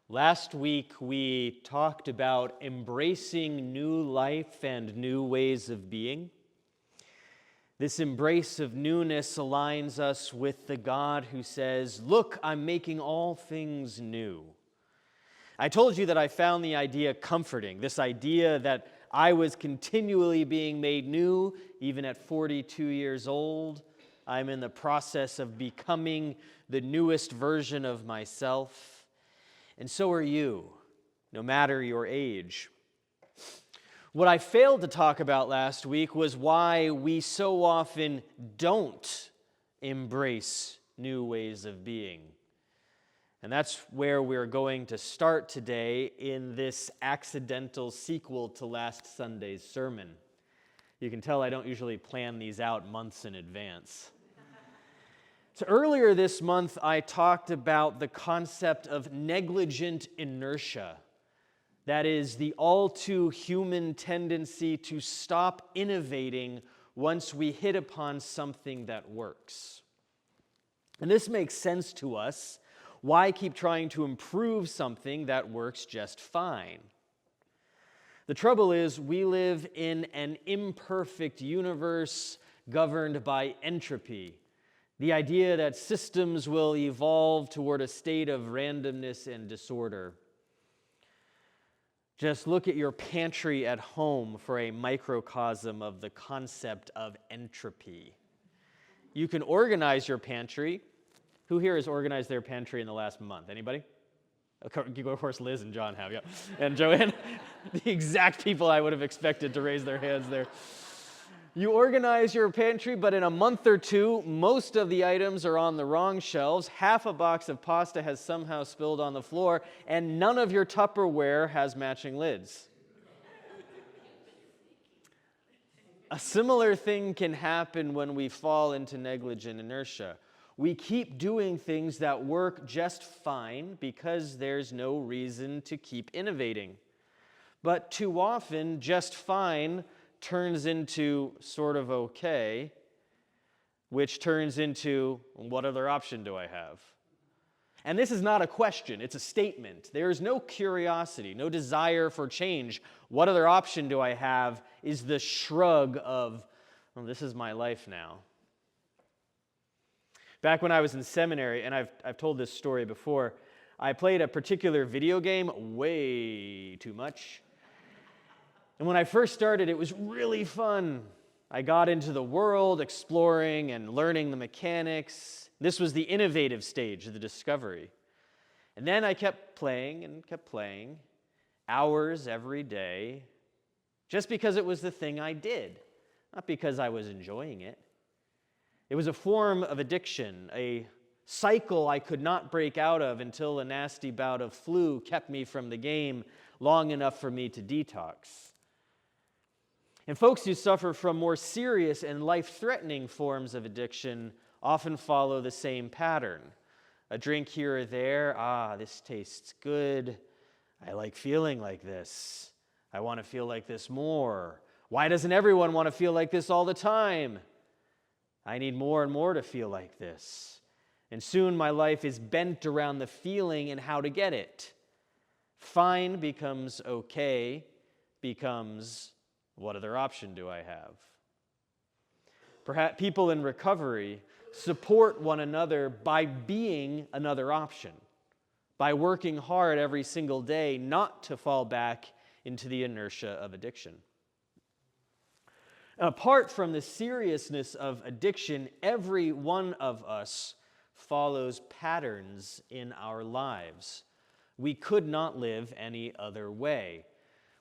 Last week, we talked about embracing new life and new ways of being. This embrace of newness aligns us with the God who says, "Look, I'm making all things new." I told you that I found the idea comforting, this idea that I was continually being made new, even at 42 years old. I'm in the process of becoming the newest version of myself. And so are you, no matter your age. What I failed to talk about last week was why we so often don't embrace new ways of being. And that's where we're going to start today in this accidental sequel to last Sunday's sermon. You can tell I don't usually plan these out months in advance. So earlier this month, I talked about the concept of negligent inertia. That is, the all too human tendency to stop innovating once we hit upon something that works. And this makes sense to us. Why keep trying to improve something that works just fine? The trouble is, we live in an imperfect universe governed by entropy. The idea that systems will evolve toward a state of randomness and disorder. Just look at your pantry at home for a microcosm of the concept of entropy. You can organize your pantry. Who here has organized their pantry in the last month? Anybody? Of course, Liz and John have, yeah. And Joanne, the exact people I would have expected to raise their hands there. You organize your pantry, but in a month or two, most of the items are on the wrong shelves. Half a box of pasta has somehow spilled on the floor, and none of your Tupperware has matching lids. A similar thing can happen when we fall into negligent inertia. We keep doing things that work just fine because there's no reason to keep innovating. But too often, just fine turns into sort of okay, which turns into, what other option do I have? And this is not a question, it's a statement. There is no curiosity, no desire for change. What other option do I have is the shrug of, well, this is my life now. Back when I was in seminary, and I've told this story before, I played a particular video game way too much. And when I first started, it was really fun. I got into the world, exploring and learning the mechanics. This was the innovative stage of the discovery. And then I kept playing and kept playing, hours every day, just because it was the thing I did, not because I was enjoying it. It was a form of addiction, a cycle I could not break out of until a nasty bout of flu kept me from the game long enough for me to detox. And folks who suffer from more serious and life-threatening forms of addiction often follow the same pattern. A drink here or there, this tastes good. I like feeling like this. I want to feel like this more. Why doesn't everyone want to feel like this all the time? I need more and more to feel like this. And soon my life is bent around the feeling and how to get it. Fine becomes okay, becomes what other option do I have? Perhaps people in recovery support one another by being another option, by working hard every single day not to fall back into the inertia of addiction. Apart from the seriousness of addiction, every one of us follows patterns in our lives. We could not live any other way.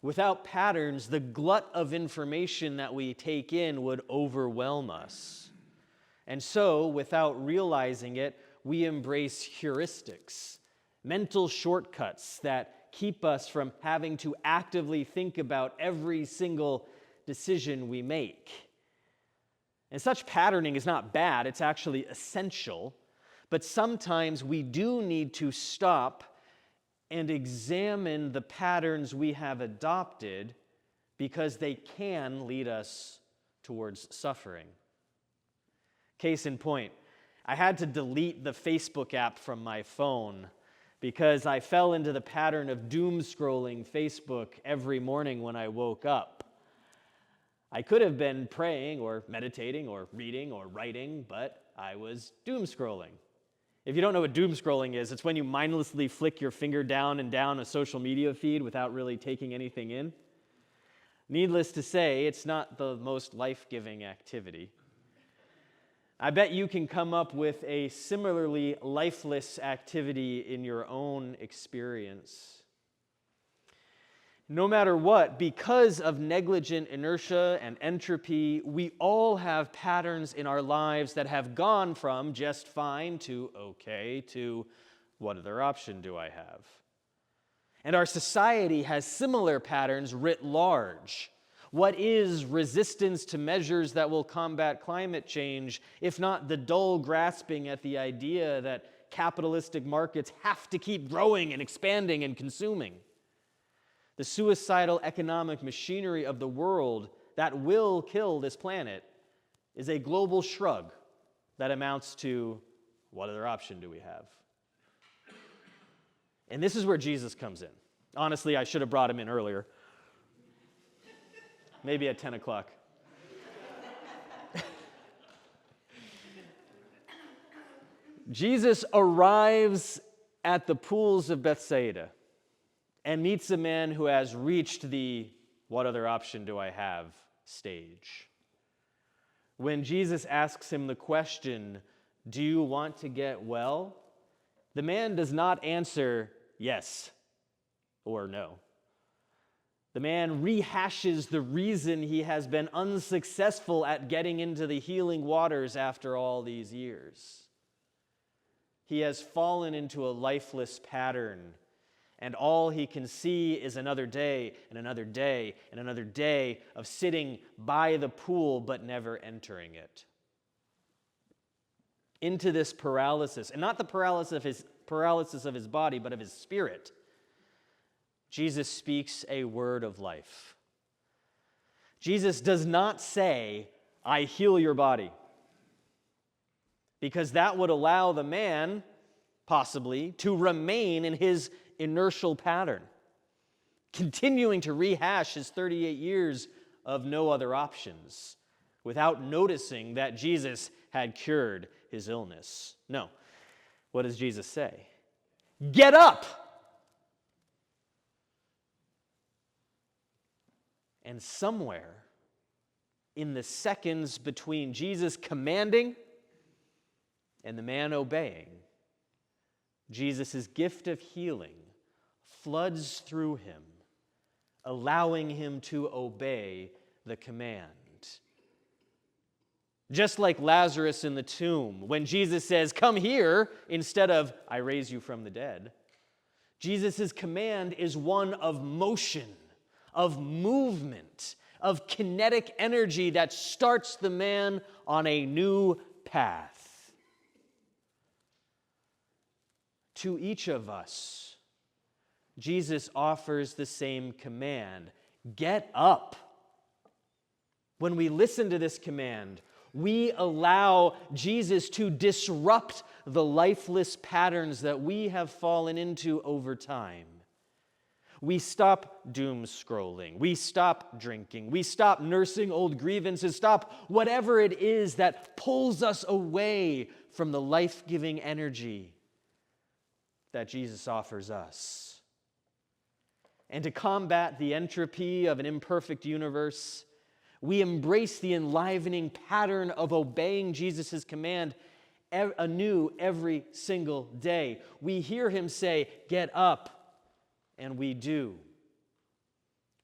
Without patterns, the glut of information that we take in would overwhelm us. And so, without realizing it, we embrace heuristics, mental shortcuts that keep us from having to actively think about every single decision we make. And such patterning is not bad, it's actually essential, but sometimes we do need to stop and examine the patterns we have adopted because they can lead us towards suffering. Case in point, I had to delete the Facebook app from my phone because I fell into the pattern of doom scrolling Facebook every morning when I woke up. I could have been praying or meditating or reading or writing, but I was doom scrolling. If you don't know what doom scrolling is, it's when you mindlessly flick your finger down and down a social media feed without really taking anything in. Needless to say, it's not the most life-giving activity. I bet you can come up with a similarly lifeless activity in your own experience. No matter what, because of negligent inertia and entropy, we all have patterns in our lives that have gone from just fine to okay to what other option do I have? And our society has similar patterns writ large. What is resistance to measures that will combat climate change, if not the dull grasping at the idea that capitalistic markets have to keep growing and expanding and consuming? The suicidal economic machinery of the world that will kill this planet is a global shrug that amounts to, what other option do we have? And this is where Jesus comes in. Honestly, I should have brought him in earlier. Maybe at 10 o'clock. Jesus arrives at the pools of Bethsaida and meets a man who has reached the "what other option do I have" stage. When Jesus asks him the question, "Do you want to get well?" the man does not answer yes or no. The man rehashes the reason he has been unsuccessful at getting into the healing waters after all these years. He has fallen into a lifeless pattern, and all he can see is another day and another day and another day of sitting by the pool but never entering it. Into this paralysis, and not the paralysis of his body, but of his spirit, Jesus speaks a word of life. Jesus does not say, "I heal your body," because that would allow the man, possibly, to remain in his inertial pattern, continuing to rehash his 38 years of no other options without noticing that Jesus had cured his illness. No. What does Jesus say? Get up! And somewhere in the seconds between Jesus commanding and the man obeying, Jesus' gift of healing floods through him, allowing him to obey the command. Just like Lazarus in the tomb, when Jesus says, "Come here," instead of, "I raise you from the dead," Jesus' command is one of motion, of movement, of kinetic energy that starts the man on a new path. To each of us, Jesus offers the same command: get up. When we listen to this command, we allow Jesus to disrupt the lifeless patterns that we have fallen into over time. We stop doom scrolling. We stop drinking. We stop nursing old grievances. Stop whatever it is that pulls us away from the life-giving energy that Jesus offers us. And to combat the entropy of an imperfect universe, we embrace the enlivening pattern of obeying Jesus' command anew every single day. We hear him say, "Get up," and we do.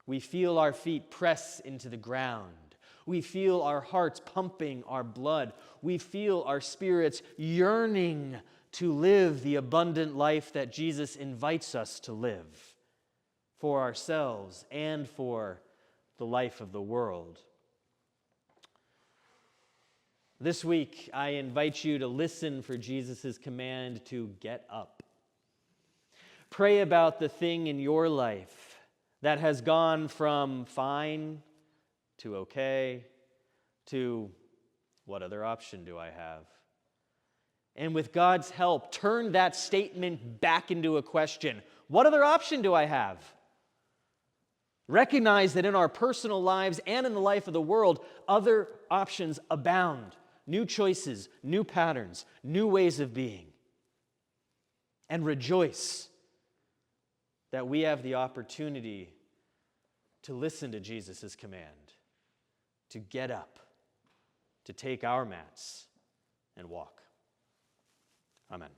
We feel our feet press into the ground. We feel our hearts pumping our blood. We feel our spirits yearning to live the abundant life that Jesus invites us to live for ourselves and for the life of the world. This week, I invite you to listen for Jesus' command to get up. Pray about the thing in your life that has gone from fine to okay to what other option do I have? and with God's help, turn that statement back into a question. What other option do I have? Recognize that in our personal lives and in the life of the world, other options abound. New choices, new patterns, new ways of being. And rejoice that we have the opportunity to listen to Jesus' command, to get up, to take our mats and walk. Amen.